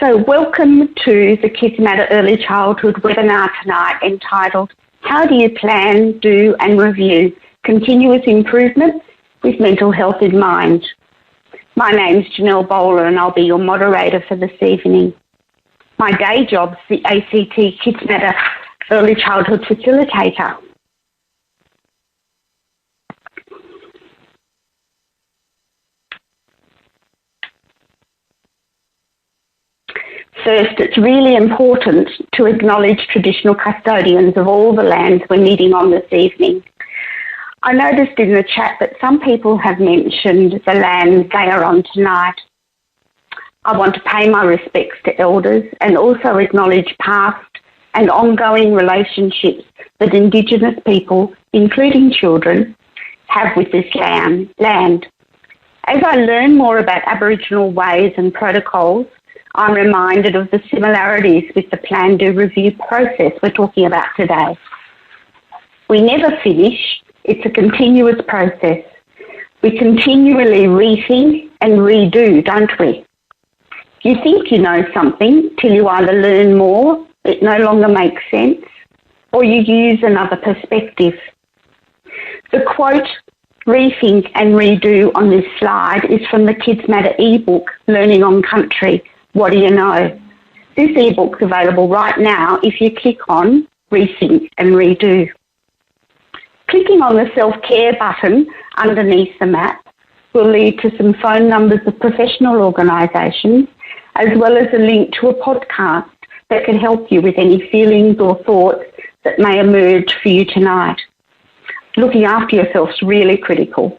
So welcome to the Kids Matter Early Childhood webinar tonight entitled, How do you plan, do and review continuous improvement with mental health in mind? My name's Janelle Bowler and I'll be your moderator for this evening. My day job's the ACT Kids Matter Early Childhood Facilitator. First, it's really important to acknowledge traditional custodians of all the lands we're meeting on this evening. I noticed in the chat that some people have mentioned the land they are on tonight. I want to pay my respects to elders and also acknowledge past and ongoing relationships that Indigenous people, including children, have with this land. As I learn more about Aboriginal ways and protocols, I'm reminded of the similarities with the Plan, Do, Review process we're talking about today. We never finish. It's a continuous process. We continually rethink and redo, don't we? You think you know something till you either learn more, it no longer makes sense, or you use another perspective. The quote, rethink and redo on this slide is from the Kids Matter ebook, Learning on Country. What do you know? This ebook's available right now if you click on Rethink and Redo. Clicking on the self-care button underneath the map will lead to some phone numbers of professional organisations, as well as a link to a podcast that can help you with any feelings or thoughts that may emerge for you tonight. Looking after yourself is really critical.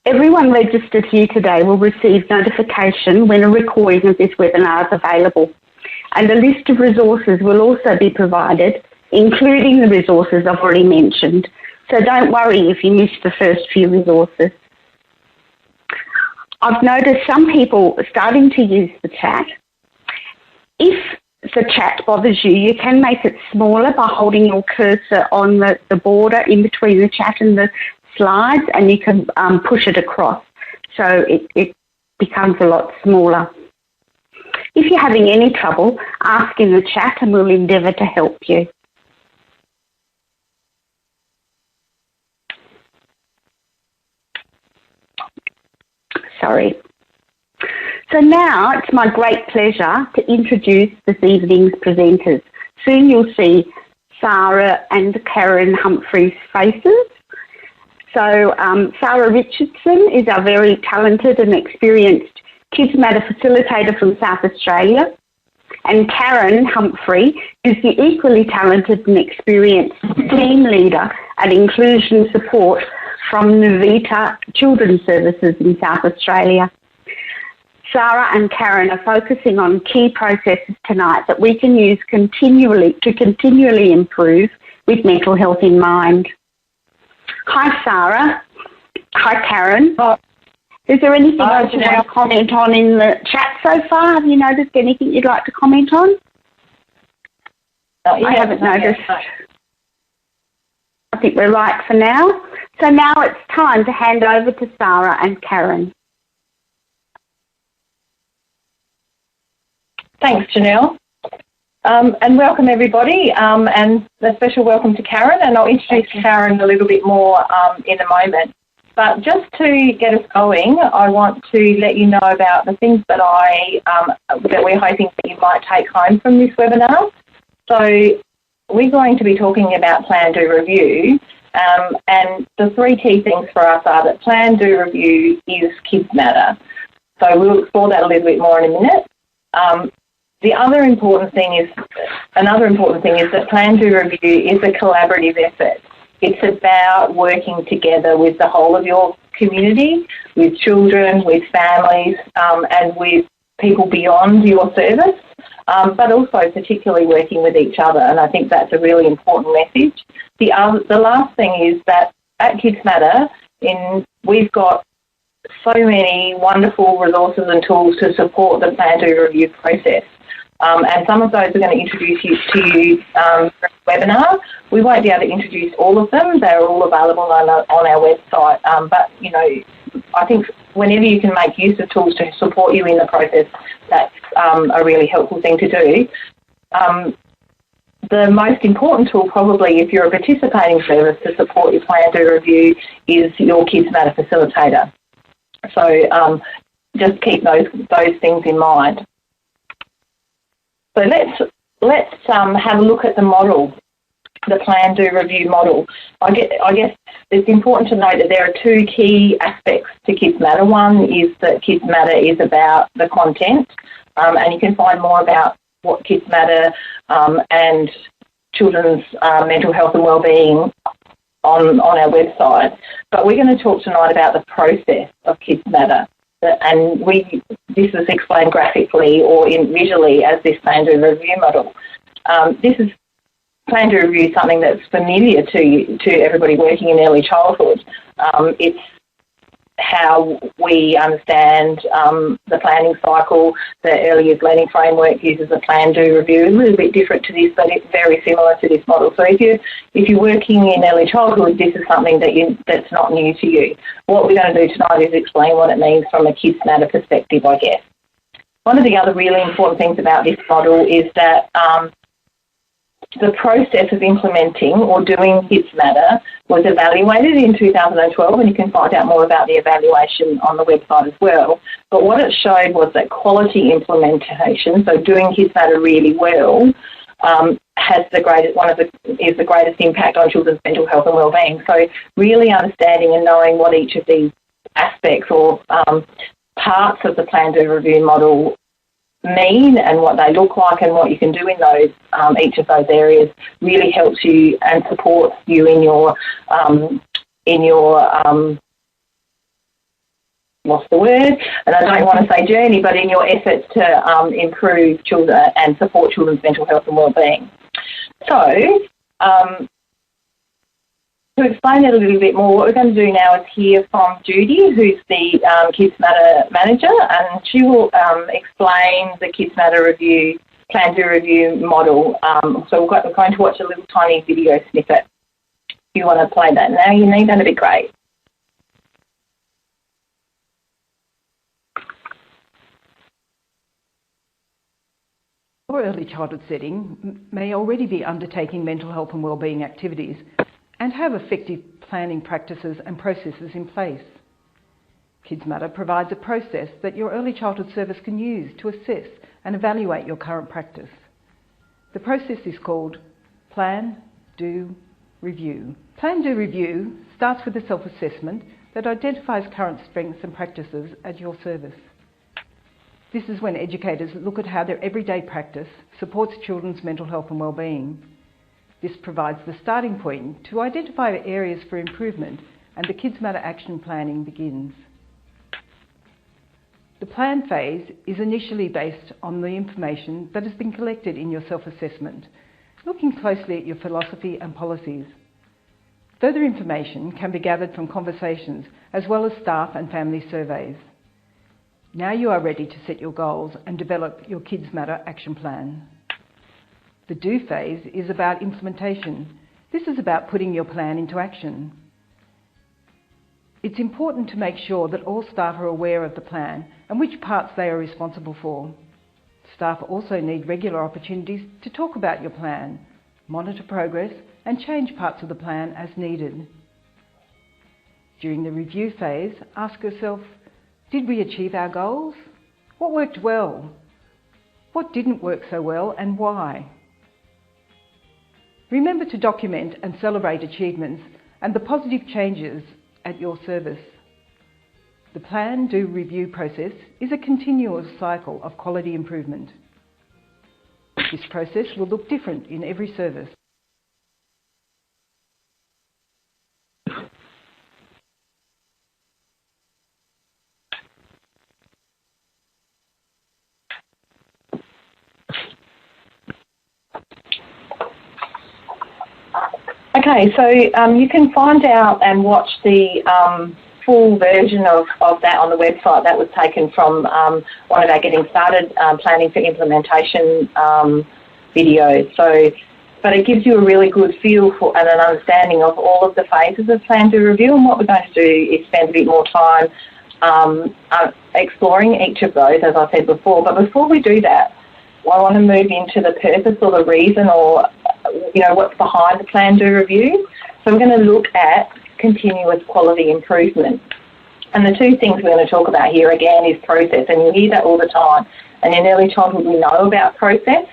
Everyone registered here today will receive notification when a recording of this webinar is available, and a list of resources will also be provided, including the resources I've already mentioned, so don't worry if you miss the first few resources. I've noticed some people are starting to use the chat. If the chat bothers you, you can make it smaller by holding your cursor on the border in between the chat and the slides, and you can push it across so it becomes a lot smaller. If you're having any trouble, ask in the chat and we'll endeavour to help you. Sorry. So now it's my great pleasure to introduce this evening's presenters. Soon you'll see Sarah and Karen Humphrey's faces. So Sarah Richardson is our very talented and experienced Kids Matter facilitator from South Australia, and Karen Humphrey is the equally talented and experienced team leader at Inclusion Support from Nuvita Children's Services in South Australia. Sarah and Karen are focusing on key processes tonight that we can use to continually improve with mental health in mind. Hi, Sarah. Hi, Karen. Is there anything else you want to comment on in the chat so far? Have you noticed anything you'd like to comment on? I haven't noticed. I think we're right for now. So now it's time to hand over to Sarah and Karen. Thanks, Janelle. And welcome everybody, and a special welcome to Karen, and I'll introduce Karen a little bit more in a moment. But just to get us going, I want to let you know about the things that that we're hoping that you might take home from this webinar. So we're going to be talking about Plan, Do, Review, and the three key things for us are that Plan, Do, Review is Kids Matter. So we'll explore that a little bit more in a minute. Another important thing is that Plan, Do, Review is a collaborative effort. It's about working together with the whole of your community, with children, with families, and with people beyond your service, but also particularly working with each other. And I think that's a really important message. The last thing is that at Kids Matter, we've got so many wonderful resources and tools to support the Plan, Do, Review process. And some of those are going to introduce you to during the webinar. We won't be able to introduce all of them. They're all available on our website. But, you know, I think whenever you can make use of tools to support you in the process, that's a really helpful thing to do. The most important tool probably, if you're a participating service to support your plan, do, review, is your Kids Matter facilitator. So just keep those things in mind. So let's have a look at the model, the plan, do, review model. I guess it's important to note that there are two key aspects to Kids Matter. One is that Kids Matter is about the content, and you can find more about what Kids Matter and children's mental health and wellbeing on our website. But we're going to talk tonight about the process of Kids Matter. And this is explained graphically or visually as this plan, do, review model. This is plan, do, review, something that's familiar to everybody working in early childhood. It's how we understand the planning cycle. The early years learning framework uses a plan, do, review, a little bit different to this, but it's very similar to this model. So if you're working in early childhood, this is something that's not new to you. What we're going to do tonight is explain what it means from a Kids Matter perspective, I guess. One of the other really important things about this model is that the process of implementing or doing Kids Matter was evaluated in 2012, and you can find out more about the evaluation on the website as well. But what it showed was that quality implementation, so doing Kids Matter really well, has the greatest impact on children's mental health and wellbeing. So really understanding and knowing what each of these aspects or parts of the plan, do, review model mean and what they look like and what you can do in those each of those areas really helps you and supports you in your what's the word? And I don't want to say journey, but in your efforts to improve children and support children's mental health and wellbeing. So to explain it a little bit more, what we're going to do now is hear from Judy, who's the Kids Matter manager, and she will explain the Kids Matter review, plan, do, review model. So we're going to watch a little tiny video snippet. If you want to play that now, you need, that'd be great. Your early childhood setting may already be undertaking mental health and wellbeing activities and have effective planning practices and processes in place. Kids Matter provides a process that your early childhood service can use to assess and evaluate your current practice. The process is called Plan, Do, Review. Plan, Do, Review starts with a self-assessment that identifies current strengths and practices at your service. This is when educators look at how their everyday practice supports children's mental health and wellbeing. This provides the starting point to identify areas for improvement, and the Kids Matter action planning begins. The plan phase is initially based on the information that has been collected in your self-assessment, looking closely at your philosophy and policies. Further information can be gathered from conversations as well as staff and family surveys. Now you are ready to set your goals and develop your Kids Matter action plan. The do phase is about implementation. This is about putting your plan into action. It's important to make sure that all staff are aware of the plan and which parts they are responsible for. Staff also need regular opportunities to talk about your plan, monitor progress and change parts of the plan as needed. During the review phase, ask yourself, did we achieve our goals? What worked well? What didn't work so well and why? Remember to document and celebrate achievements and the positive changes at your service. The Plan, Do, Review process is a continuous cycle of quality improvement. This process will look different in every service. Okay, so you can find out and watch the full version of that on the website. That was taken from one of our Getting Started Planning for Implementation videos. But it gives you a really good feel for and an understanding of all of the phases of Plan, Do, Review. And what we're going to do is spend a bit more time exploring each of those, as I said before. But before we do that, I want to move into the purpose or the reason or, what's behind the plan, do, review. So we're going to look at continuous quality improvement. And the two things we're going to talk about here again is process, and you hear that all the time. And in early childhood, we know about process.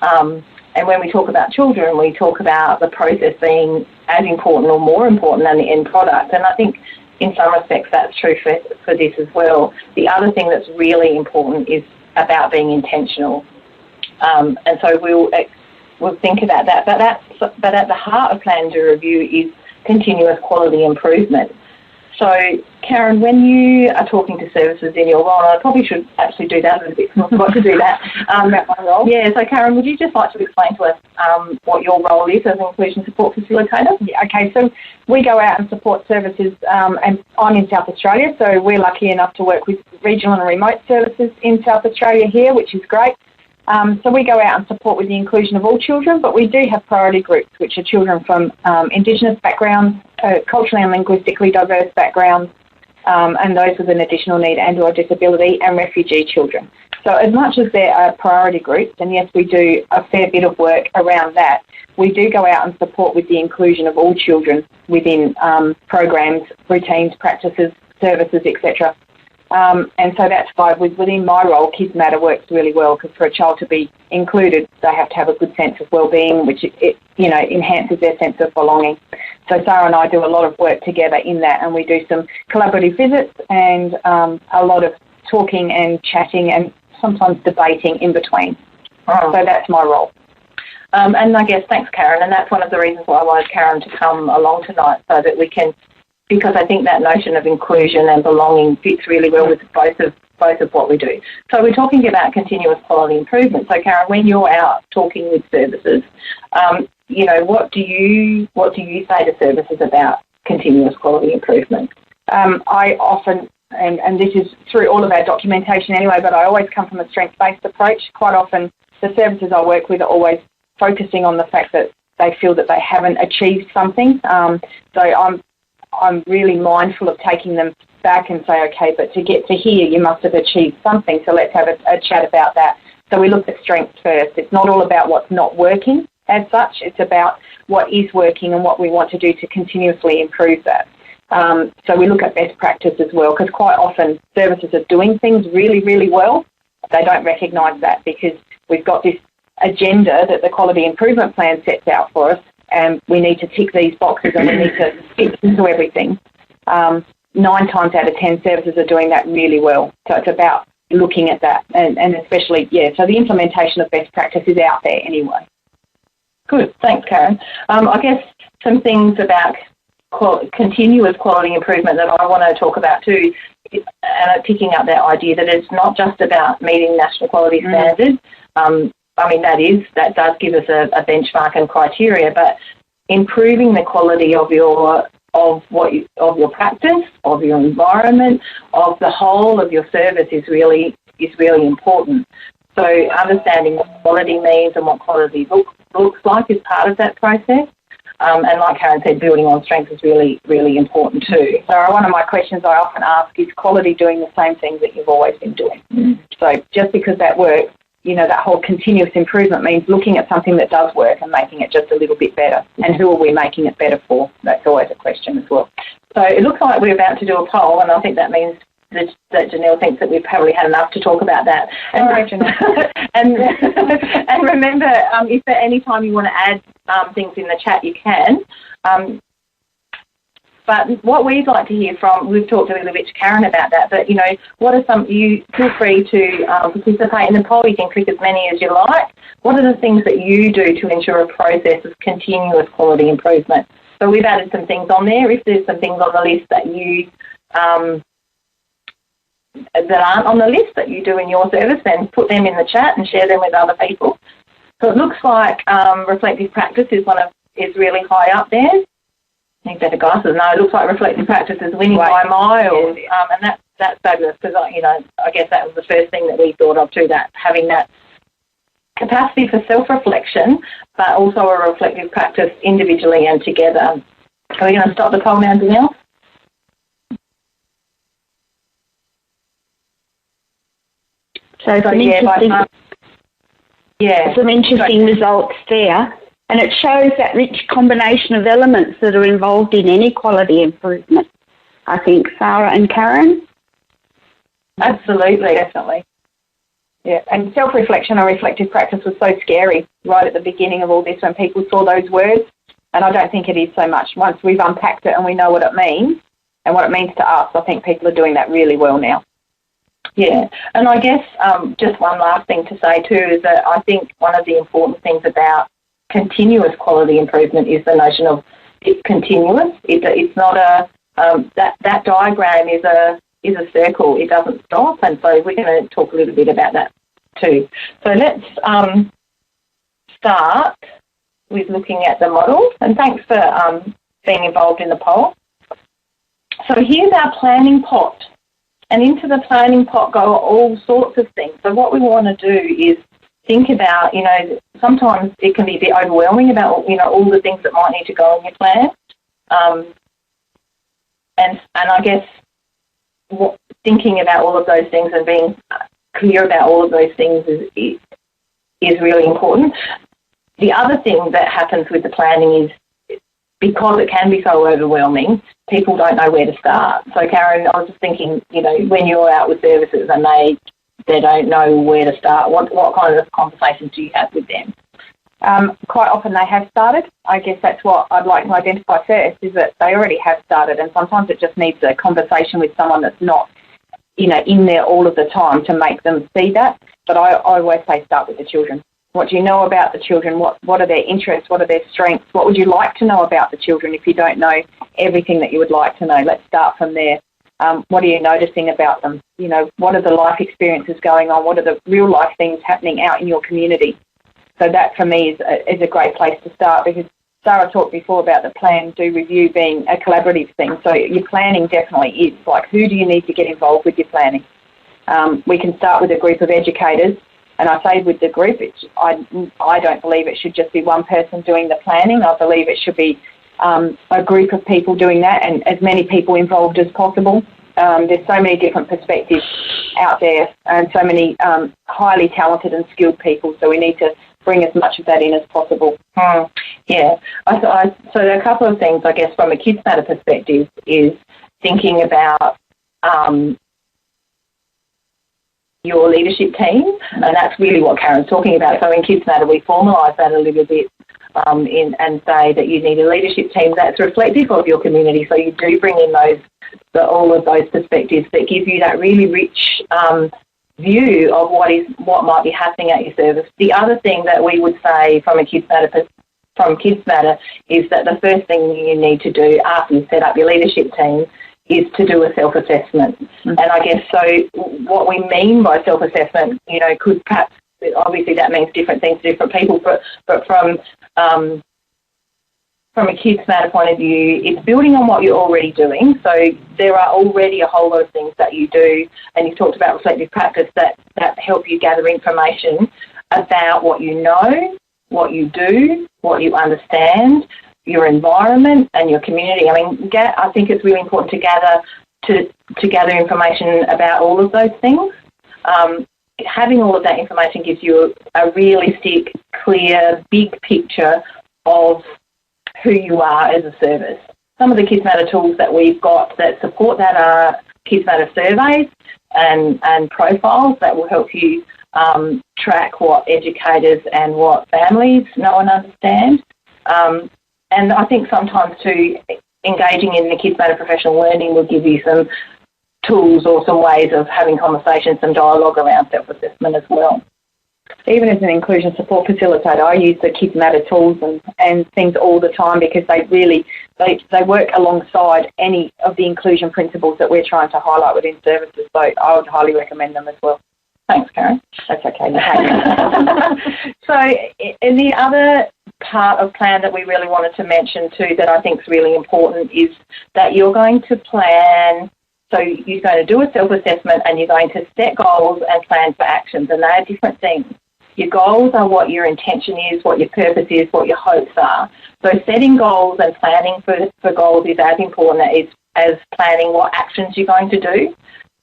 And when we talk about children, we talk about the process being as important or more important than the end product. And I think in some respects that's true for this as well. The other thing that's really important is about being intentional. And so we'll think about that. But at the heart of plan, do, review is continuous quality improvement. So, Karen, when you are talking to services in your role, I probably should actually do that a little bit, I forgot to do that. About my role? Yeah, so Karen, would you just like to explain to us what your role is as an inclusion support facilitator? Yeah, okay, so we go out and support services, and I'm in South Australia, so we're lucky enough to work with regional and remote services in South Australia here, which is great. So we go out and support with the inclusion of all children, but we do have priority groups, which are children from Indigenous backgrounds, culturally and linguistically diverse backgrounds, and those with an additional need and or disability, and refugee children. So as much as there are priority groups, and yes, we do a fair bit of work around that, we do go out and support with the inclusion of all children within programs, routines, practices, services, etc. And so that's why within my role, Kids Matter works really well, because for a child to be included, they have to have a good sense of well-being, which it enhances their sense of belonging. So Sarah and I do a lot of work together in that, and we do some collaborative visits and a lot of talking and chatting and sometimes debating in between. So that's my role. And I guess, thanks, Karen, and that's one of the reasons why I wanted Karen to come along tonight, so that we can, because I think that notion of inclusion and belonging fits really well with both of what we do. So we're talking about continuous quality improvement. So Karen, when you're out talking with services, what do you say to services about continuous quality improvement? I often, and this is through all of our documentation anyway, but I always come from a strengths-based approach. Quite often the services I work with are always focusing on the fact that they feel that they haven't achieved something. So I'm really mindful of taking them back and say, okay, but to get to here, you must have achieved something, so let's have a chat about that. So we look at strengths first. It's not all about what's not working as such. It's about what is working and what we want to do to continuously improve that. So we look at best practice as well, because quite often services are doing things really, really well. They don't recognise that because we've got this agenda that the quality improvement plan sets out for us, and we need to tick these boxes and we need to fit into everything. 9 times out of 10 services are doing that really well. So it's about looking at that and especially, so the implementation of best practice is out there anyway. Good, thanks, Karen. I guess some things about continuous quality improvement that I want to talk about too, and picking up that idea that it's not just about meeting national quality standards. That does give us a benchmark and criteria, but improving the quality of your practice, of your environment, of the whole of your service is really important. So understanding what quality means and what quality looks like is part of that process. And like Karen said, building on strengths is really, really important too. So one of my questions I often ask is quality doing the same things that you've always been doing? So just because that works, that whole continuous improvement means looking at something that does work and making it just a little bit better. And who are we making it better for? That's always a question as well. So it looks like we're about to do a poll, and I think that means that Janelle thinks that we've probably had enough to talk about that. And, and remember, if at any time you want to add things in the chat, you can. But what we'd like to hear from, we've talked a little bit to Karen about that, but, what are you feel free to participate in the poll. You can click as many as you like. What are the things that you do to ensure a process of continuous quality improvement? So we've added some things on there. If there's some things on the list that you that aren't on the list that you do in your service, then put them in the chat and share them with other people. So it looks like reflective practice is really high up there. I think better glasses. No, it looks like reflective practice is winning by miles, and that's fabulous because I guess that was the first thing that we thought of too, that having that capacity for self-reflection, but also a reflective practice individually and together. Are we going to stop the poll now, Danielle? So some interesting results there. And it shows that rich combination of elements that are involved in any quality improvement, I think. Sarah and Karen? Absolutely, definitely. Yeah, and self-reflection or reflective practice was so scary right at the beginning of all this when people saw those words, and I don't think it is so much. Once we've unpacked it and we know what it means and what it means to us, I think people are doing that really well now. Yeah, and I guess just one last thing to say too is that I think one of the important things about continuous quality improvement is the notion of it's continuous. It's not that diagram is a circle. It doesn't stop, and so we're going to talk a little bit about that too. So let's start with looking at the model, and thanks for being involved in the poll. So here's our planning pot, and into the planning pot go all sorts of things. So what we want to do is think about, sometimes it can be a bit overwhelming about, all the things that might need to go in your plan. And I guess thinking about all of those things and being clear about all of those things is really important. The other thing that happens with the planning is because it can be so overwhelming, people don't know where to start. So Karen, I was just thinking, when you're out with services and they don't know where to start, what kind of conversations do you have with them? Quite often they have started. I guess that's what I'd like to identify first, is that they already have started, and sometimes it just needs a conversation with someone that's not, in there all of the time to make them see that. But I always say start with the children. What do you know about the children? What are their interests? What are their strengths? What would you like to know about the children if you don't know everything that you would like to know? Let's start from there. What are you noticing about them? What are the life experiences going on? What are the real life things happening out in your community? So that for me is a great place to start, because Sarah talked before about the plan, do, review being a collaborative thing. So your planning definitely is like, who do you need to get involved with your planning? We can start with a group of educators, and I say with the group, I don't believe it should just be one person doing the planning. I believe it should be a group of people doing that and as many people involved as possible. There's so many different perspectives out there and so many highly talented and skilled people, so we need to bring as much of that in as possible. Yeah. So a couple of things, I guess, from a Kids Matter perspective is thinking about your leadership team, and that's really what Karen's talking about. So in Kids Matter, we formalise that a little bit and say that you need a leadership team that's reflective of your community. So you do bring in all of those perspectives that give you that really rich view of what might be happening at your service. The other thing that we would say from Kids Matter is that the first thing you need to do after you set up your leadership team is to do a self-assessment. Mm-hmm. And I guess so what we mean by self-assessment, could perhaps, obviously that means different things to different people, but from a Kids Matter point of view, it's building on what you're already doing. So there are already a whole lot of things that you do, and you've talked about reflective practice that help you gather information about what you know, what you do, what you understand, your environment and your community. I mean, I think it's really important to gather information about all of those things. Having all of that information gives you a realistic, clear, big picture of who you are as a service. Some of the Kids Matter tools that we've got that support that are Kids Matter surveys and profiles that will help you track what educators and what families know and understand. And I think sometimes too, engaging in the Kids Matter professional learning will give you some tools or some ways of having conversations and dialogue around self-assessment as well. Even as an inclusion support facilitator, I use the Kids Matter tools and things all the time, because they work alongside any of the inclusion principles that we're trying to highlight within services. So I would highly recommend them as well. Thanks, Karen. That's okay. So in the other part of plan that we really wanted to mention too that I think is really important is that you're going to plan. So you're going to do a self-assessment and you're going to set goals and plan for actions, and they are different things. Your goals are what your intention is, what your purpose is, what your hopes are. So setting goals and planning for goals is as important as planning what actions you're going to do.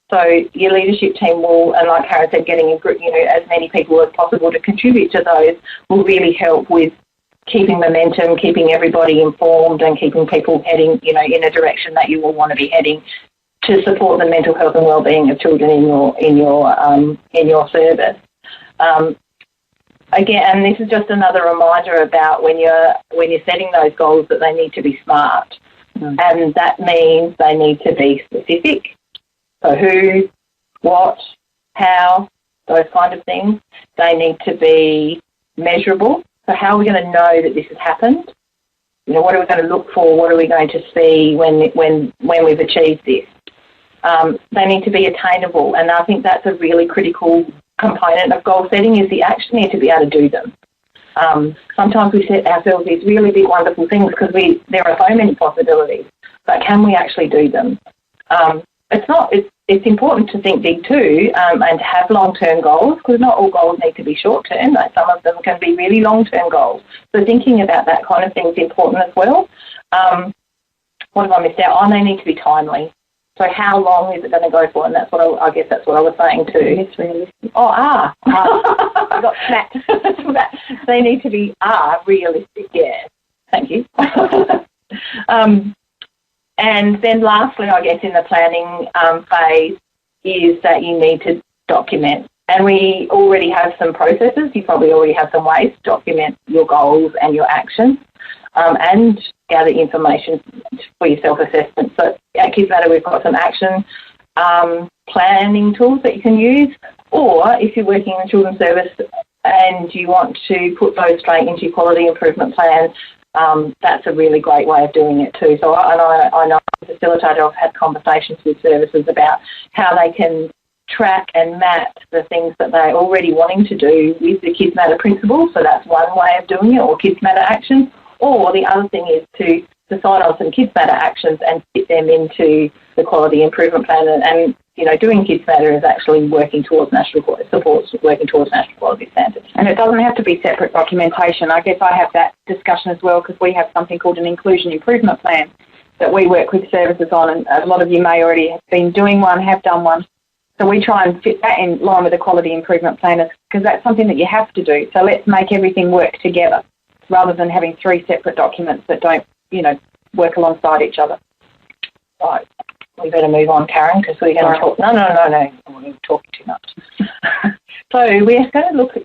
So your leadership team will, and like Karen said, getting a group, as many people as possible to contribute to those will really help with keeping momentum, keeping everybody informed, and keeping people heading, in a direction that you will want to be heading to support the mental health and wellbeing of children in your service. Again, and this is just another reminder about when you're setting those goals that they need to be smart, and that means they need to be specific. So who, what, how, those kind of things. They need to be measurable. So how are we going to know that this has happened? What are we going to look for? What are we going to see when we've achieved this? They need to be attainable, and I think that's a really critical component of goal setting is the actually need to be able to do them. Sometimes we set ourselves these really big, wonderful things because there are so many possibilities, but can we actually do them? It's important to think big too, and to have long-term goals, because not all goals need to be short-term. Like some of them can be really long-term goals. So thinking about that kind of thing is important as well. What have I missed out on? They need to be timely. So how long is it going to go for? And that's what I guess that's what I was saying too. It's realistic. I got snapped. They need to be realistic. Yeah. Thank you. And then lastly, I guess in the planning phase is that you need to document. And we already have some processes. You probably already have some ways to document your goals and your actions and gather information for your self-assessment. So at Kids Matter, we've got some action planning tools that you can use, or if you're working in a children's service and you want to put those straight into your quality improvement plan, that's a really great way of doing it too. So I know as a facilitator, I've had conversations with services about how they can track and map the things that they're already wanting to do with the Kids Matter principles. So that's one way of doing it, or Kids Matter actions. Or the other thing is to decide on some Kids Matter actions and fit them into the quality improvement plan. And doing Kids Matter is actually working towards national quality standards. And it doesn't have to be separate documentation. I guess I have that discussion as well, because we have something called an inclusion improvement plan that we work with services on, and a lot of you may already have been doing one, have done one. So we try and fit that in line with the quality improvement plan, because that's something that you have to do. So let's make everything work together rather than having 3 separate documents that don't, work alongside each other. Right. We better move on, Karen, because we're going to talk. No. We're talking too much. So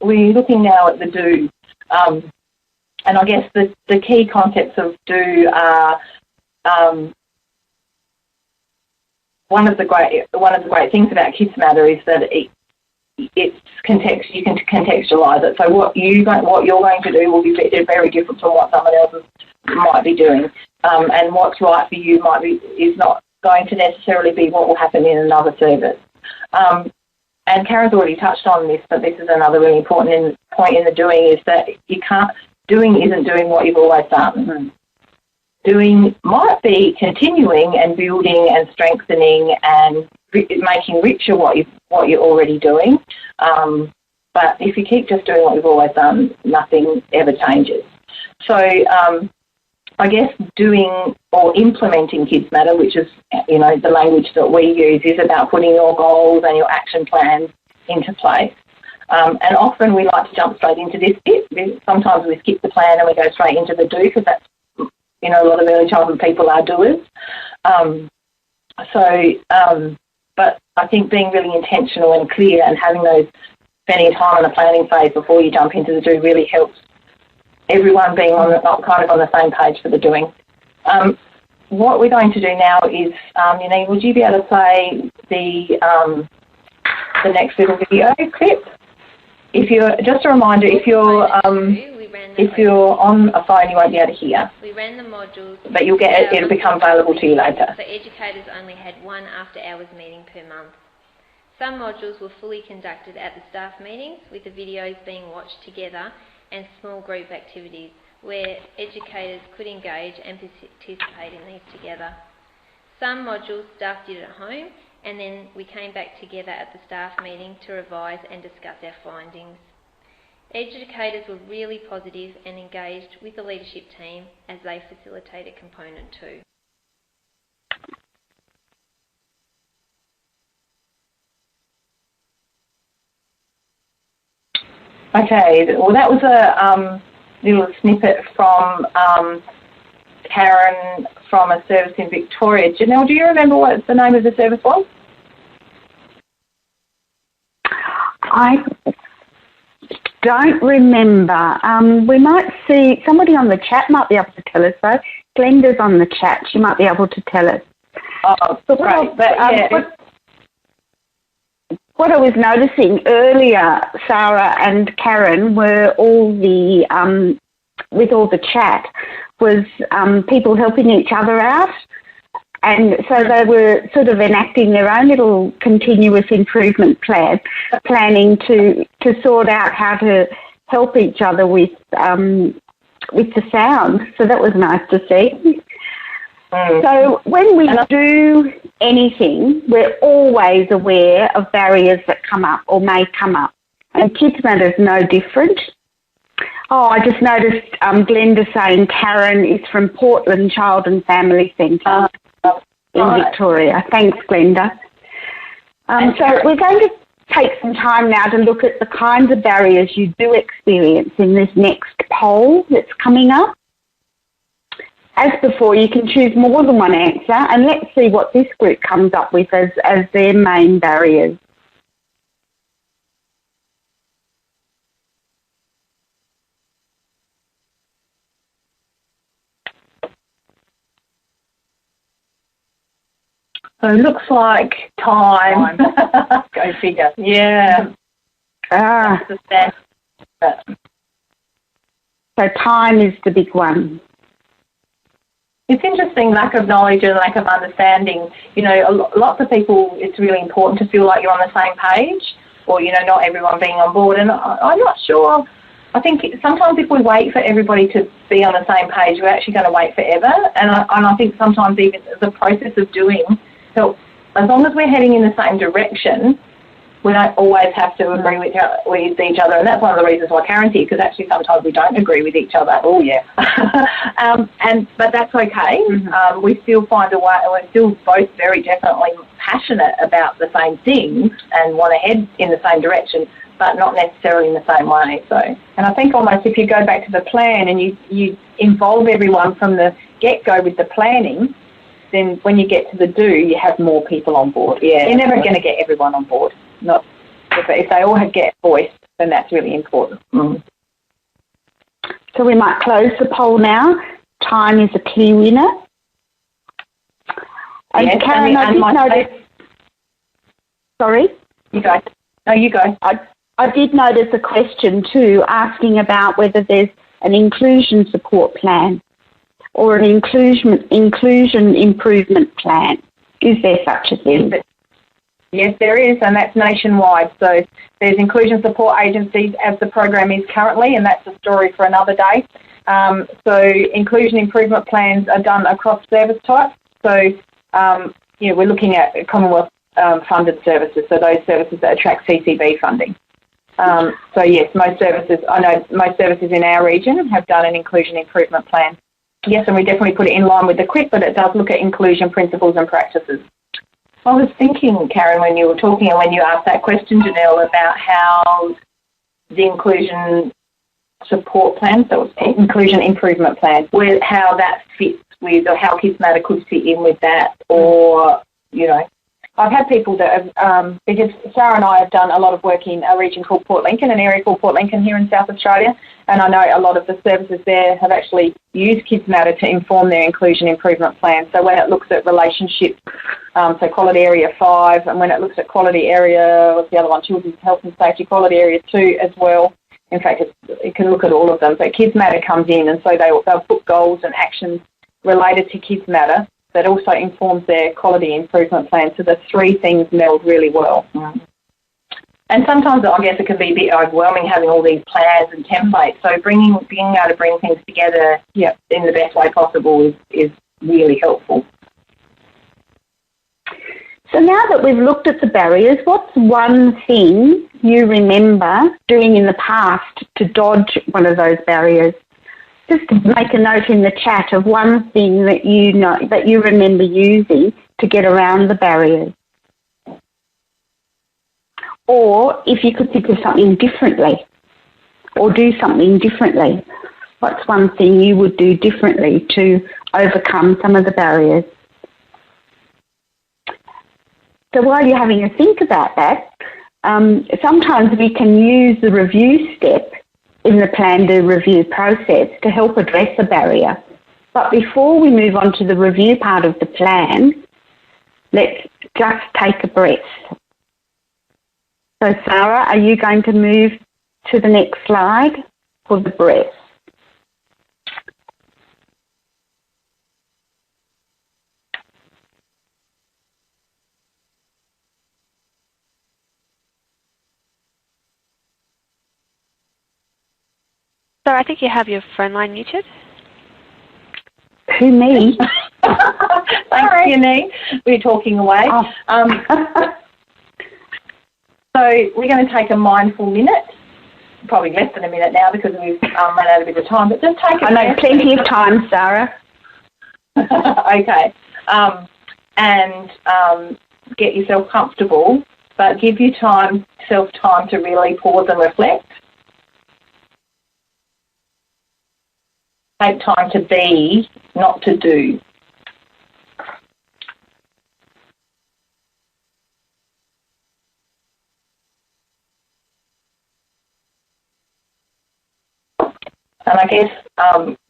we're looking now at the do. And I guess the key concepts of do are one of the great things about Kids Matter is that it's context. You can contextualise it. So what you're going to do will be very different from what someone else might be doing, and what's right for you is not going to necessarily be what will happen in another service. And Karen's already touched on this, but this is another really important point in the doing is that doing isn't doing what you've always done. Mm-hmm. Doing might be continuing and building and strengthening and making richer what you're already doing. But if you keep just doing what you've always done, nothing ever changes. So I guess doing or implementing Kids Matter, which is the language that we use, is about putting your goals and your action plans into place. And often we like to jump straight into this bit. Sometimes we skip the plan and we go straight into the do, because that's a lot of early childhood people are doers. But I think being really intentional and clear and spending time on the planning phase before you jump into the do really helps everyone being on the same page for the doing. What we're going to do now is, would you be able to play the next little video clip? Just a reminder, if you're on a phone, you won't be able to hear. We ran the modules, but you'll get it. It'll become available to you later. So educators only had one after-hours meeting per month. Some modules were fully conducted at the staff meetings, with the videos being watched together, and small group activities where educators could engage and participate in these together. Some modules staff did at home, and then we came back together at the staff meeting to revise and discuss our findings. Educators were really positive and engaged with the leadership team as they facilitated component 2. Okay, well that was a little snippet from Karen from a service in Victoria. Janelle, do you remember what the name of the service was? I don't remember. We might see, somebody on the chat might be able to tell us though. Glenda's on the chat, she might be able to tell us. Oh, great. What I was noticing earlier, Sarah and Karen, were all the, with all the chat, was people helping each other out. And so they were sort of enacting their own little continuous improvement plan, planning to sort out how to help each other with the sound. So that was nice to see. So when we do anything, we're always aware of barriers that come up or may come up. And Kids Matter is no different. Oh, I just noticed Glenda saying Karen is from Portland Child and Family Centre in Victoria. Thanks, Glenda. So we're going to take some time now to look at the kinds of barriers you do experience in this next poll that's coming up. As before, you can choose more than one answer, and let's see what this group comes up with as their main barriers. So it looks like time. Go figure. Yeah. So time is the big one. It's interesting, lack of knowledge and lack of understanding. You know, lots of people, it's really important to feel like you're on the same page, or, you know, not everyone being on board. And I'm not sure. I think sometimes if we wait for everybody to be on the same page, we're actually going to wait forever. And I think sometimes even the process of doing, so as long as we're heading in the same direction, we don't always have to agree with each other. And that's one of the reasons why Karen's here, because actually sometimes we don't agree with each other. Oh, yeah. But that's okay. We still find a way, we're still both very definitely passionate about the same things and want to head in the same direction, but not necessarily in the same way. So, and I think almost if you go back to the plan and you involve everyone from the get-go with the planning, then when you get to the do, you have more people on board. Yeah, you're never going to get everyone on board. Not if they all get voiced, then that's really important. So we might close the poll now. Time is a key winner. And yes, Karen, I did notice. Sorry? You go. No, you go. I did notice a question too, asking about whether there's an inclusion support plan or an inclusion improvement plan. Is there such a thing? Yes, there is, and that's nationwide. So there's inclusion support agencies as the program is currently, and that's a story for another day. So inclusion improvement plans are done across service types. So, we're looking at Commonwealth funded services, so those services that attract CCB funding. So yes, most services in our region have done an inclusion improvement plan. Yes, and we definitely put it in line with the QUIP, but it does look at inclusion principles and practices. I was thinking, Karen, when you were talking and when you asked that question, Janelle, about how the inclusion support plan, so inclusion improvement plan, how that fits with, or how Kids Matter could fit in with that, or, you know, I've had people that have, because Sarah and I have done a lot of work in a region called Port Lincoln, an area called Port Lincoln here in South Australia, and I know a lot of the services there have actually used Kids Matter to inform their inclusion improvement plan. So when it looks at relationships, so quality area 5, and when it looks at quality area, what's the other one, children's health and safety, quality area 2 as well. In fact, it can look at all of them. So Kids Matter comes in, and so they'll put goals and actions related to Kids Matter that also informs their quality improvement plan. So the three things meld really well. And sometimes I guess it can be a bit overwhelming having all these plans and templates. So being able to bring things together in the best way possible is really helpful. So now that we've looked at the barriers, what's one thing you remember doing in the past to dodge one of those barriers? Just make a note in the chat of one thing that you remember using to get around the barriers. Or if you could think of something differently. or do something differently? What's one thing you would do differently to overcome some of the barriers? So while you're having a think about that, sometimes we can use the review step in the plan do review process to help address a barrier. But before we move on to the review part of the plan, let's just take a breath. So Sarah, are you going to move to the next slide for the breath? So I think you have your phone line muted. Who, me? Thanks, Jenny. We're talking away. Oh. So we're going to take a mindful minute, probably less than a minute now because we've run out a bit of time, but just take a I know, plenty of time, Sarah. Okay. And get yourself comfortable, but give you self time to really pause and reflect. Take time to be, not to do. And I guess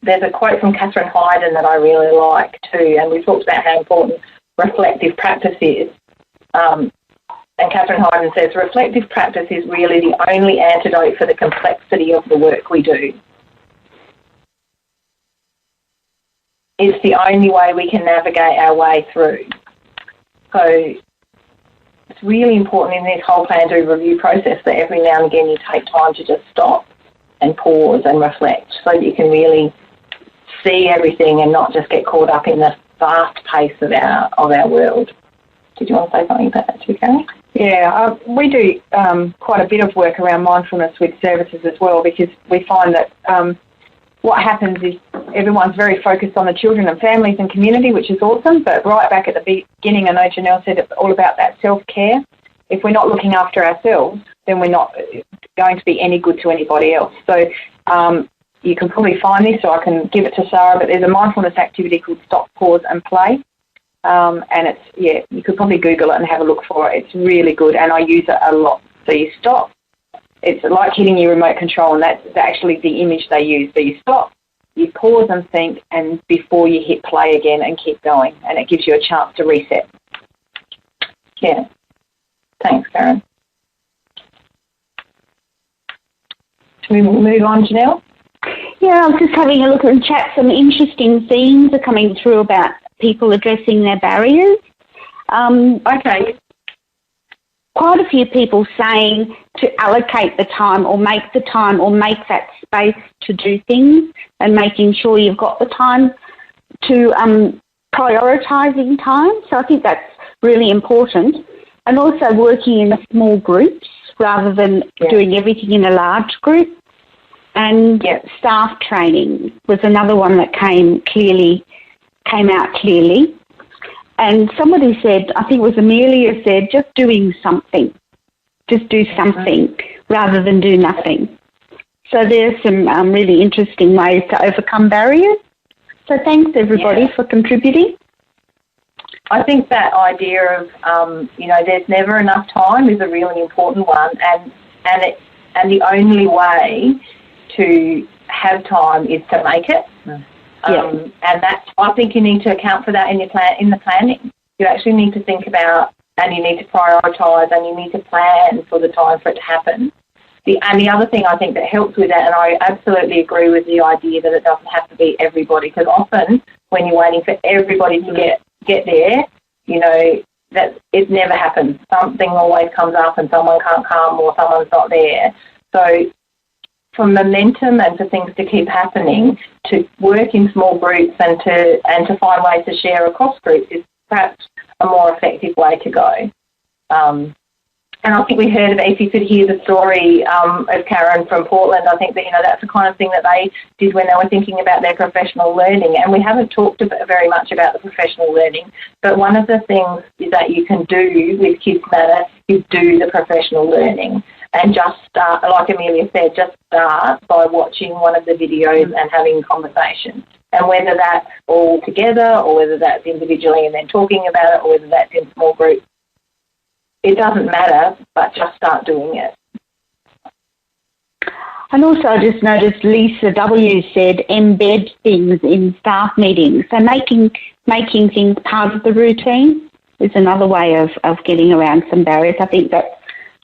there's a quote from Catherine Hayden that I really like too, and we talked about how important reflective practice is. And Catherine Hayden says, reflective practice is really the only antidote for the complexity of the work we do. It's the only way we can navigate our way through. So it's really important in this whole plan do review process that every now and again you take time to just stop and pause and reflect so that you can really see everything and not just get caught up in the fast pace of our world. Did you want to say something about that too, Karen? Yeah, we do quite a bit of work around mindfulness with services as well, because we find that what happens is everyone's very focused on the children and families and community, which is awesome, but right back at the beginning, I know Janelle said it's all about that self-care. If we're not looking after ourselves, then we're not going to be any good to anybody else. So you can probably find this, or I can give it to Sarah, but there's a mindfulness activity called Stop, Pause and Play. And it's, yeah, you could probably Google it and have a look for it. It's really good, and I use it a lot. So you stop. It's like hitting your remote control, and that's actually the image they use. So you stop, you pause and think, and before you hit play again and keep going, and it gives you a chance to reset. Yeah. Thanks, Karen. Should we move on, Janelle? Yeah, I was just having a look at the chat. Some interesting themes are coming through about people addressing their barriers. Okay. Quite a few people saying to allocate the time or make that space to do things, and making sure you've got the time to prioritising time. So I think that's really important. And also working in small groups rather than doing everything in a large group. And staff training was another one that came out clearly. And somebody said, I think it was Amelia said, just doing something. Just do something rather than do nothing. So there's some really interesting ways to overcome barriers. So thanks everybody for contributing. I think that idea of, there's never enough time is a really important one, and the only way to have time is to make it. And that's, I think you need to account for that in the planning. You actually need to think about, and you need to prioritise, and you need to plan for the time for it to happen. The other thing I think that helps with that, and I absolutely agree with the idea that it doesn't have to be everybody, because often when you're waiting for everybody to get there, that it never happens. Something always comes up and someone can't come or someone's not there. So for momentum and for things to keep happening, to work in small groups and to find ways to share across groups is perhaps a more effective way to go. And I think we heard, if you could hear the story of Karen from Portland, I think that, that's the kind of thing that they did when they were thinking about their professional learning. And we haven't talked very much about the professional learning, but one of the things is that you can do with Kids Matter is do the professional learning. and just start, like Amelia said, just start by watching one of the videos and having conversations. And whether that's all together or whether that's individually and then talking about it or whether that's in small groups, it doesn't matter, but just start doing it. And also I just noticed Lisa W. said embed things in staff meetings. So making things part of the routine is another way of getting around some barriers. I think that's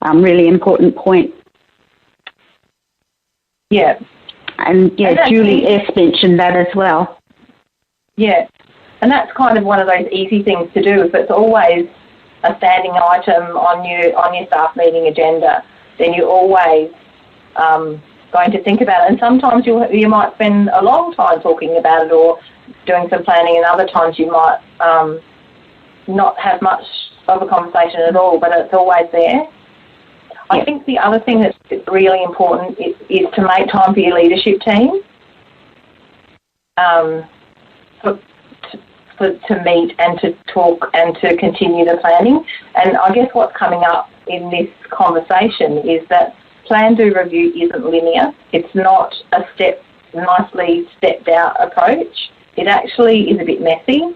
a really important point. Yeah. And Julie S. mentioned that as well. Yeah. And that's kind of one of those easy things to do. If it's always a standing item on your staff meeting agenda, then you're always going to think about it. And sometimes you might spend a long time talking about it or doing some planning, and other times you might not have much of a conversation at all, but it's always there. I think the other thing that's really important is to make time for your leadership team to meet and to talk and to continue the planning. And I guess what's coming up in this conversation is that plan, do, review isn't linear. It's not a nicely stepped out approach. It actually is a bit messy.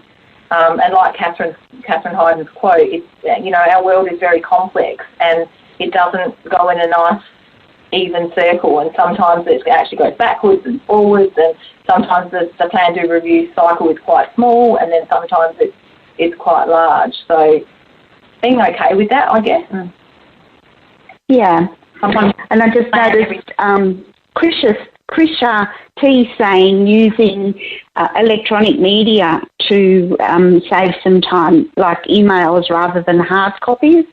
And like Catherine Hayden's quote, it's, our world is very complex and it doesn't go in a nice even circle, and sometimes it actually goes backwards and forwards, and sometimes the plan, do, review cycle is quite small, and then sometimes it's quite large. So being okay with that, I guess. Yeah. And I just noticed Krisha T saying using electronic media to save some time, like emails rather than hard copies.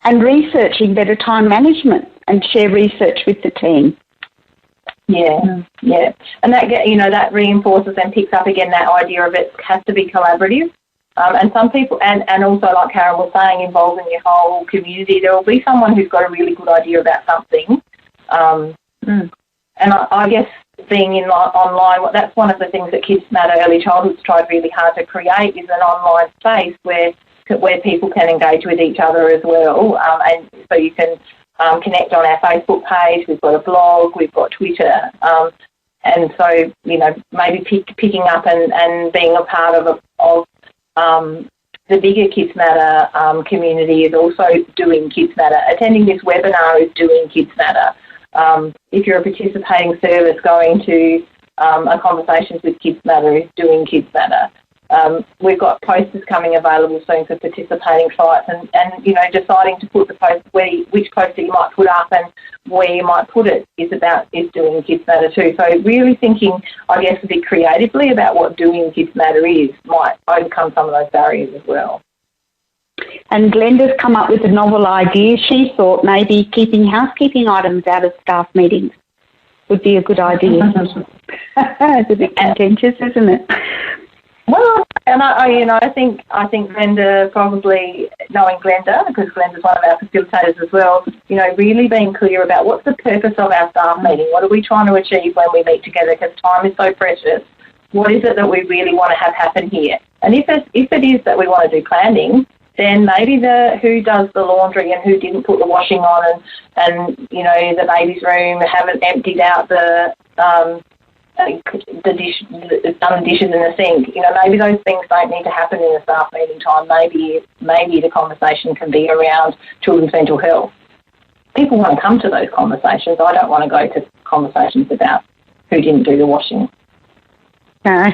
And researching better time management and share research with the team. Yeah. And that reinforces and picks up again that idea of it has to be collaborative. And some people, and also like Karen was saying, involving your whole community, there will be someone who's got a really good idea about something. And I guess being in online, that's one of the things that Kids Matter Early Childhood's tried really hard to create, is an online space where people can engage with each other as well. And so you can connect on our Facebook page. We've got a blog. We've got Twitter. And so, maybe picking up and being a part of the bigger Kids Matter community is also doing Kids Matter. Attending this webinar is doing Kids Matter. If you're a participating service, going to a Conversations with Kids Matter is doing Kids Matter. We've got posters coming available soon for participating sites, and deciding to put the post which poster you might put up and where you might put it is doing Kids Matter too. So really thinking, I guess, a bit creatively about what doing Kids Matter is might overcome some of those barriers as well. And Glenda's come up with a novel idea. She thought maybe keeping housekeeping items out of staff meetings would be a good idea. It's a bit contentious, isn't it? Well, and I think Glenda, probably knowing Glenda, because Glenda's one of our facilitators as well, really being clear about what's the purpose of our staff meeting. What are we trying to achieve when we meet together? Because time is so precious. What is it that we really want to have happen here? And if it is that we want to do planning, then maybe who does the laundry and who didn't put the washing on, and the baby's room, haven't emptied out the dishes in the sink. Maybe those things don't need to happen in a staff meeting time. Maybe the conversation can be around children's mental health. People want to come to those conversations. I don't want to go to conversations about who didn't do the washing. No.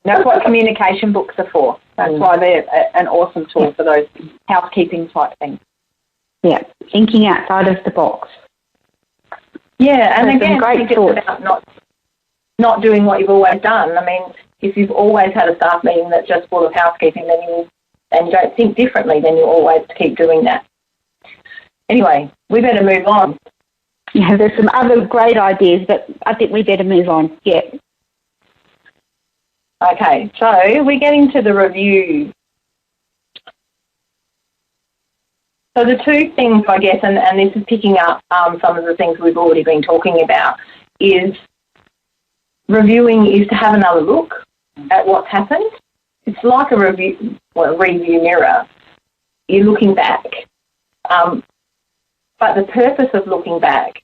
That's what communication books are for. That's why they're an awesome tool for those housekeeping type things. Yeah, thinking outside of the box. Yeah, and again, it's about not doing what you've always done. I mean, if you've always had a staff meeting that's just full of housekeeping, and you don't think differently, then you always keep doing that. Anyway, we better move on. Yeah, there's some other great ideas, but I think we better move on. Yeah. Okay, so we get into the review. So the two things, I guess, and this is picking up some of the things we've already been talking about, is reviewing is to have another look at what's happened. It's like a review mirror. you're looking back. But the purpose of looking back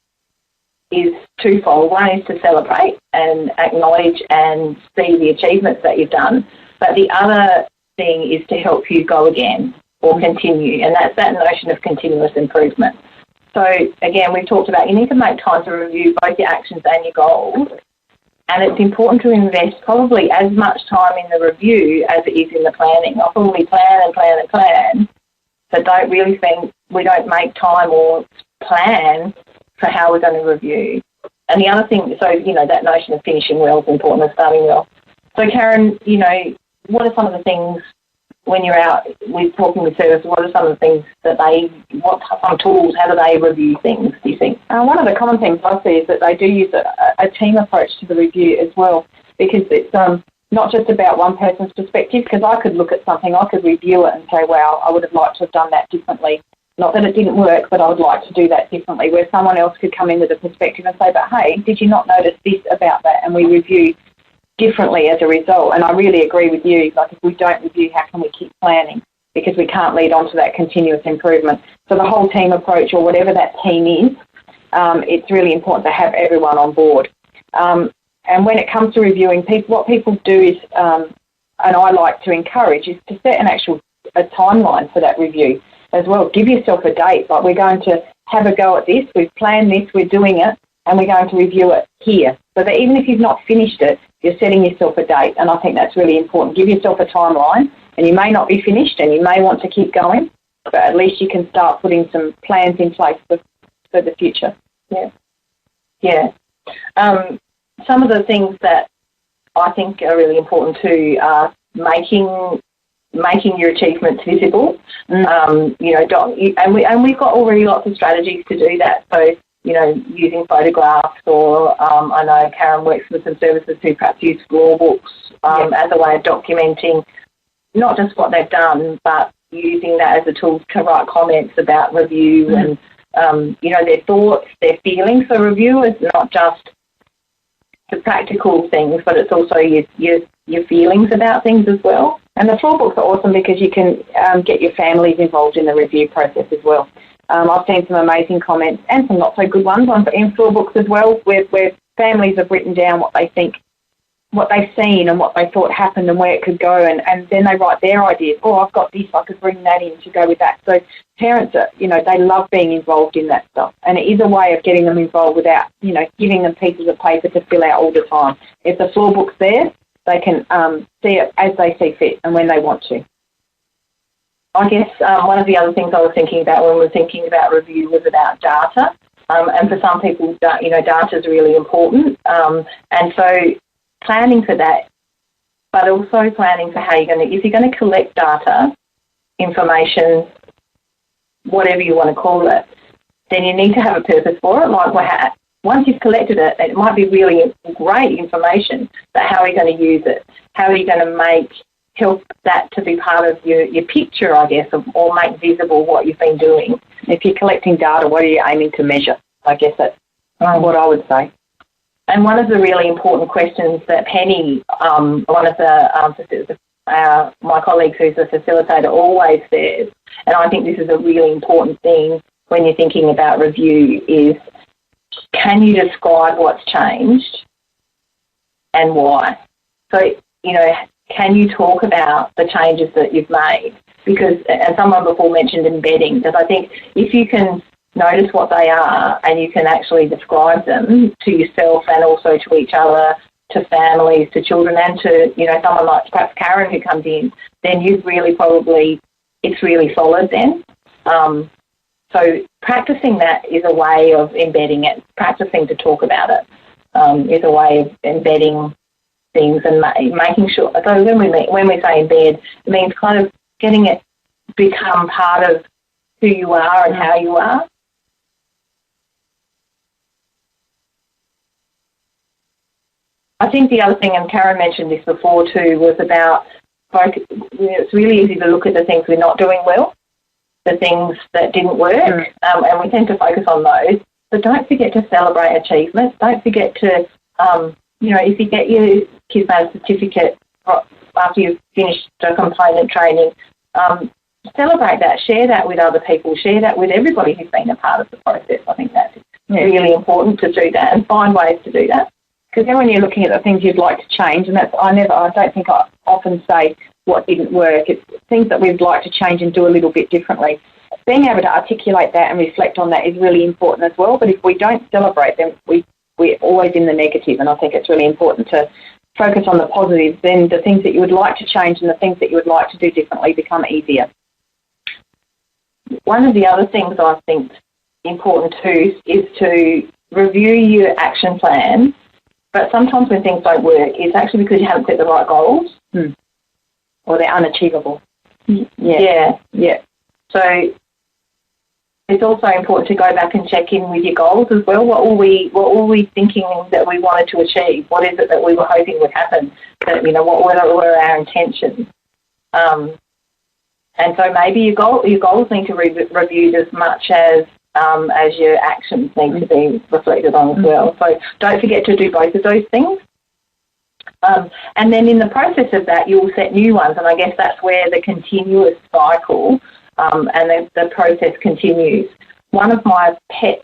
is twofold. One is to celebrate and acknowledge and see the achievements that you've done. But the other thing is to help you go again or continue, and that's that notion of continuous improvement. So, again, we've talked about you need to make time to review both your actions and your goals, and it's important to invest probably as much time in the review as it is in the planning. Often we plan, but don't really think we don't make time or plan for how we're going to review. And the other thing, so, that notion of finishing well is important and starting well. So, Karen, what are some of the things when you're out with talking with service, what are some of the things that what some tools, how do they review things, do you think? One of the common things I see is that they do use a team approach to the review as well, because it's not just about one person's perspective, because I could look at something, I could review it and say, wow, I would have liked to have done that differently. Not that it didn't work, but I would like to do that differently, where someone else could come in with a perspective and say, but hey, did you not notice this about that? And we review differently as a result. And I really agree with you. Like, if we don't review, how can we keep planning? Because we can't lead on to that continuous improvement. So the whole team approach, or whatever that team is, it's really important to have everyone on board. And when it comes to reviewing, what people do is, and I like to encourage, is to set a timeline for that review as well. Give yourself a date. Like, we're going to have a go at this. We've planned this. We're doing it. And we're going to review it here. So that even if you've not finished it, you're setting yourself a date. And I think that's really important. Give yourself a timeline. And you may not be finished and you may want to keep going, but at least you can start putting some plans in place for the future. Yeah. Some of the things that I think are really important too are making your achievements visible. And we've got already lots of strategies to do that. So, using photographs, or I know Karen works with some services who perhaps use score books as a way of documenting not just what they've done, but using that as a tool to write comments about review and, their thoughts, their feelings. So review is not just the practical things, but it's also your feelings about things as well. And the floor books are awesome because you can get your families involved in the review process as well. I've seen some amazing comments and some not so good ones in floor books as well, where families have written down what they think, what they've seen and what they thought happened and where it could go, and then they write their ideas. Oh, I've got this, I could bring that in to go with that. So parents are, they love being involved in that stuff, and it is a way of getting them involved without, giving them pieces of paper to fill out all the time. If the floor book's there, they can see it as they see fit and when they want to. I guess one of the other things I was thinking about when we were thinking about review was about data. And for some people, data is really important. And so planning for that, but also planning for how if you're going to collect data, information, whatever you want to call it, then you need to have a purpose for it. Like, once you've collected it, it might be really great information, but how are you going to use it? How are you going to help that to be part of your picture, I guess, or make visible what you've been doing? If you're collecting data, what are you aiming to measure? I guess that's what I would say. And one of the really important questions that Penny, one of my colleagues who's a facilitator, always says, and I think this is a really important thing when you're thinking about review, is can you describe what's changed and why? So, can you talk about the changes that you've made? Because, and someone before mentioned embedding, because I think if you can notice what they are and you can actually describe them to yourself and also to each other, to families, to children, and to, someone like perhaps Karen who comes in, then you've really it's really solid then. So practicing that is a way of embedding it. Practicing to talk about it is a way of embedding things and making sure. So when we say embed, it means kind of getting it become part of who you are and how you are. I think the other thing, and Karen mentioned this before too, was about it's really easy to look at the things we're not doing well, the things that didn't work, and we tend to focus on those. But don't forget to celebrate achievements. Don't forget to, if you get your kids a certificate after you've finished a component training, celebrate that, share that with other people, share that with everybody who's been a part of the process. I think that's really important to do that and find ways to do that. Because then when you're looking at the things you'd like to change, and that's, I don't think I often say what didn't work. It's things that we'd like to change and do a little bit differently. Being able to articulate that and reflect on that is really important as well. But if we don't celebrate them, we're always in the negative, and I think it's really important to focus on the positives. Then the things that you would like to change and the things that you would like to do differently become easier. One of the other things I think important too is to review your action plan. But sometimes when things don't work, it's actually because you haven't set the right goals or they're unachievable. Yeah. So it's also important to go back and check in with your goals as well. What were we thinking that we wanted to achieve? What is it that we were hoping would happen? That, what were our intentions? And so maybe your goals need to be reviewed as much as your actions need to be reflected on as well. So don't forget to do both of those things. And then in the process of that, you'll set new ones. And I guess that's where the continuous cycle and the process continues. One of my pet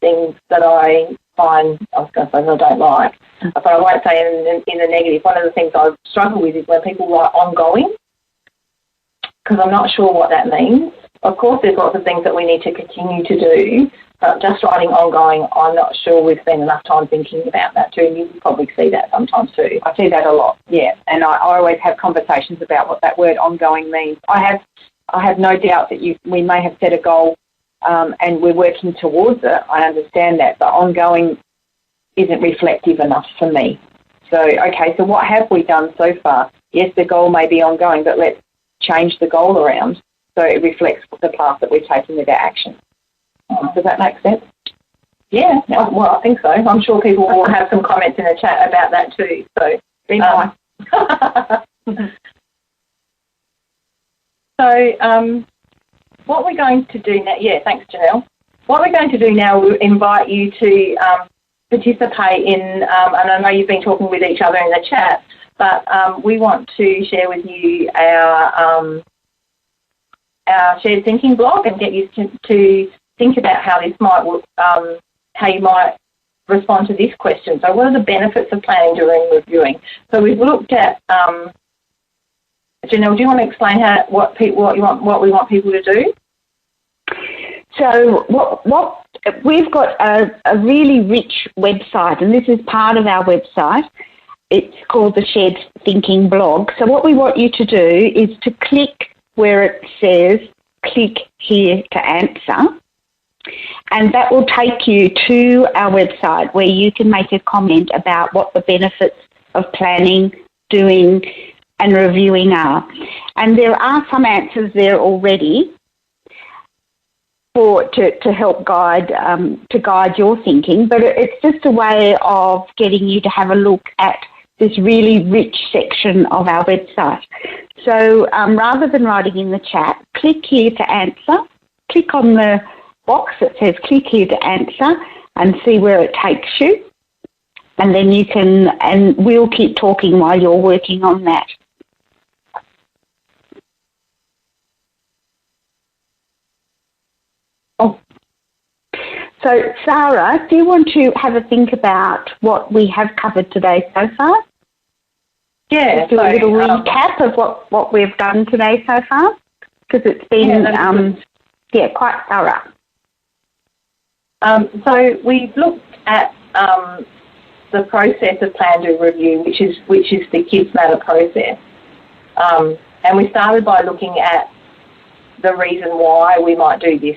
things that I find, I was going to say I don't like, but I won't say in the negative, one of the things I struggle with is when people write ongoing, because I'm not sure what that means. Of course, there's lots of things that we need to continue to do, but just writing ongoing, I'm not sure we've spent enough time thinking about that too, and you probably see that sometimes too. I see that a lot, yeah, and I always have conversations about what that word ongoing means. I have no doubt that we may have set a goal and we're working towards it. I understand that, but ongoing isn't reflective enough for me. So, okay, so what have we done so far? Yes, the goal may be ongoing, but let's change the goal around so it reflects the path that we're taking with our action. Does that make sense? Yeah, well, I think so. I'm sure people will have some comments in the chat about that too. So, be nice. So, what we're going to do now, thanks, Janelle. What we're going to do now, we'll invite you to participate in, and I know you've been talking with each other in the chat, but we want to share with you our shared thinking blog and get you to think about how this might, how you might respond to this question. So, what are the benefits of planning during reviewing? So, we've looked at. Janelle, do you want to explain what we want people to do? So what we've got a really rich website, and this is part of our website. It's called the Shared Thinking blog. So what we want you to do is to click where it says click here to answer, and that will take you to our website where you can make a comment about what the benefits of planning, doing and reviewing are. And there are some answers there already to help guide your thinking, but it's just a way of getting you to have a look at this really rich section of our website. So rather than writing in the chat, click here to answer, click on the box that says click here to answer and see where it takes you. And then you can, and we'll keep talking while you're working on that. So, Sarah, do you want to have a think about what we have covered today so far? Yeah. Just do a little recap of what we've done today so far, because it's been quite thorough. So we've looked at the process of plan, do, review, which is the Kids Matter process, and we started by looking at the reason why we might do this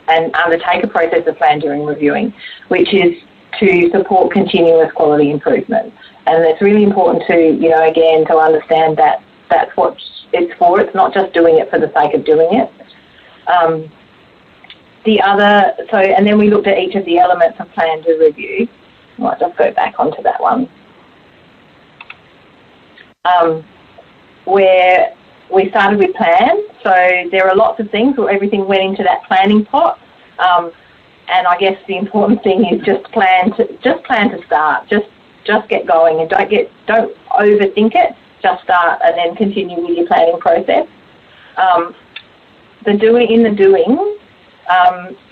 and undertake a process of plan during reviewing, which is to support continuous quality improvement. And it's really important to, again, to understand that that's what it's for. It's not just doing it for the sake of doing it. And then we looked at each of the elements of plan to review. I might just go back onto that one. Where we started with plan, so there are lots of things, or everything went into that planning pot. And I guess the important thing is just plan to start. Just get going and don't overthink it. Just start and then continue with your planning process.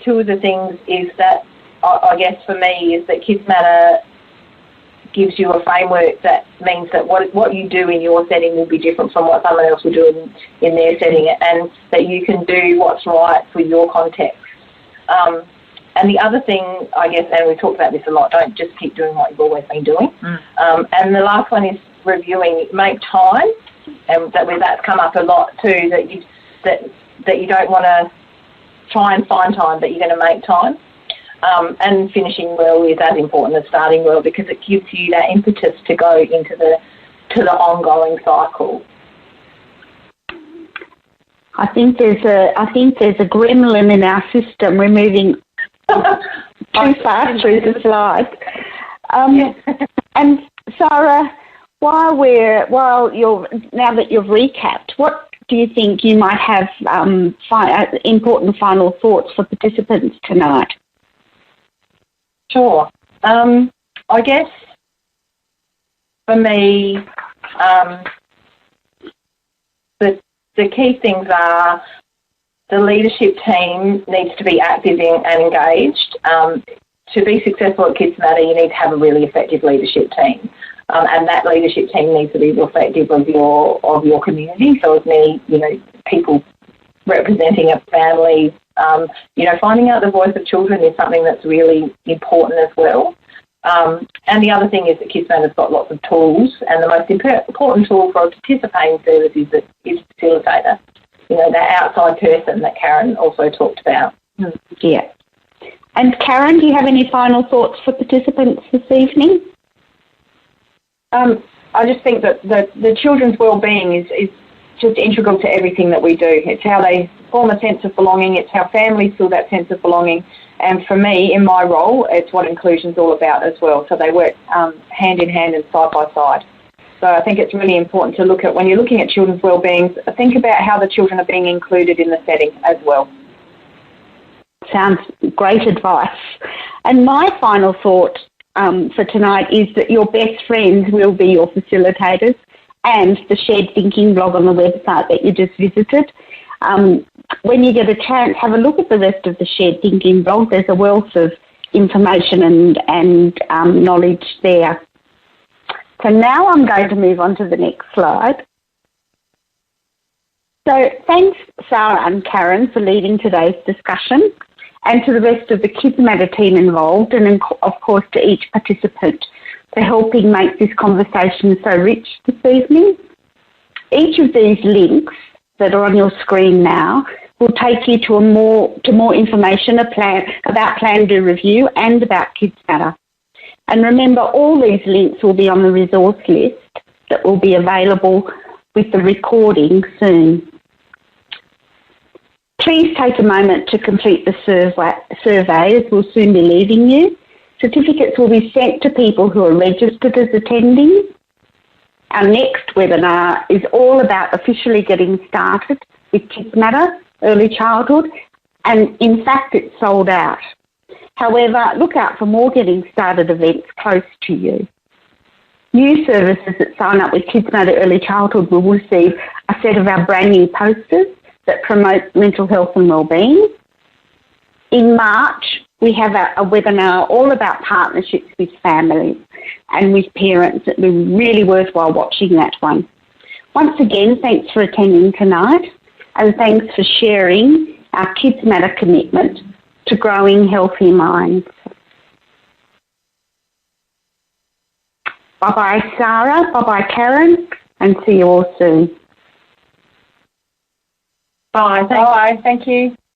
Two of the things is that, I guess for me, is that Kids Matter gives you a framework that means that what you do in your setting will be different from what someone else will do in their setting, and that you can do what's right for your context. And the other thing, I guess, and we talked about this a lot, don't just keep doing what you've always been doing. And the last one is reviewing, make time, and that's come up a lot too, that you don't want to try and find time, but you're going to make time. And finishing well is as important as starting well, because it gives you that impetus to go into the ongoing cycle. I think there's a gremlin in our system. We're moving too far through the slides. And Sarah, now that you've recapped, what do you think you might have important final thoughts for participants tonight? Sure. I guess for me, the key things are the leadership team needs to be active and engaged. To be successful at Kids Matter, you need to have a really effective leadership team. And that leadership team needs to be reflective of your community. So as many, people representing a family, finding out the voice of children is something that's really important as well. And the other thing is that Kids Matter's got lots of tools, and the most important tool for a participating service is a facilitator, that outside person that Karen also talked about. Yeah. And Karen, do you have any final thoughts for participants this evening? I just think that the children's wellbeing is just integral to everything that we do. It's how they form a sense of belonging. It's how families feel that sense of belonging. And for me, in my role, it's what inclusion's all about as well. So they work hand in hand and side by side. So I think it's really important to look at, when you're looking at children's wellbeing, think about how the children are being included in the setting as well. Sounds great advice. And my final thought for tonight is that your best friends will be your facilitators and the Shared Thinking blog on the website that you just visited. When you get a chance, have a look at the rest of the Shared Thinking blog. There's a wealth of information and knowledge there. So now I'm going to move on to the next slide. So thanks, Sarah and Karen, for leading today's discussion, and to the rest of the Kids Matter team involved, and of course to each participant for helping make this conversation so rich this evening. Each of these links that are on your screen now will take you to more information about Plan, Do, Review and about Kids Matter. And remember, all these links will be on the resource list that will be available with the recording soon. Please take a moment to complete the survey, as we'll soon be leaving you. Certificates will be sent to people who are registered as attending. Our next webinar is all about officially getting started with Kids Matter, early childhood, and in fact it's sold out. However, look out for more getting started events close to you. New services that sign up with Kids Matter Early Childhood will receive a set of our brand new posters that promote mental health and wellbeing. In March, we have a webinar all about partnerships with families and with parents. It will be really worthwhile watching that one. Once again, thanks for attending tonight, and thanks for sharing our Kids Matter commitment to growing healthy minds. Bye-bye, Sarah. Bye-bye, Karen, and see you all soon. Bye. Thank you.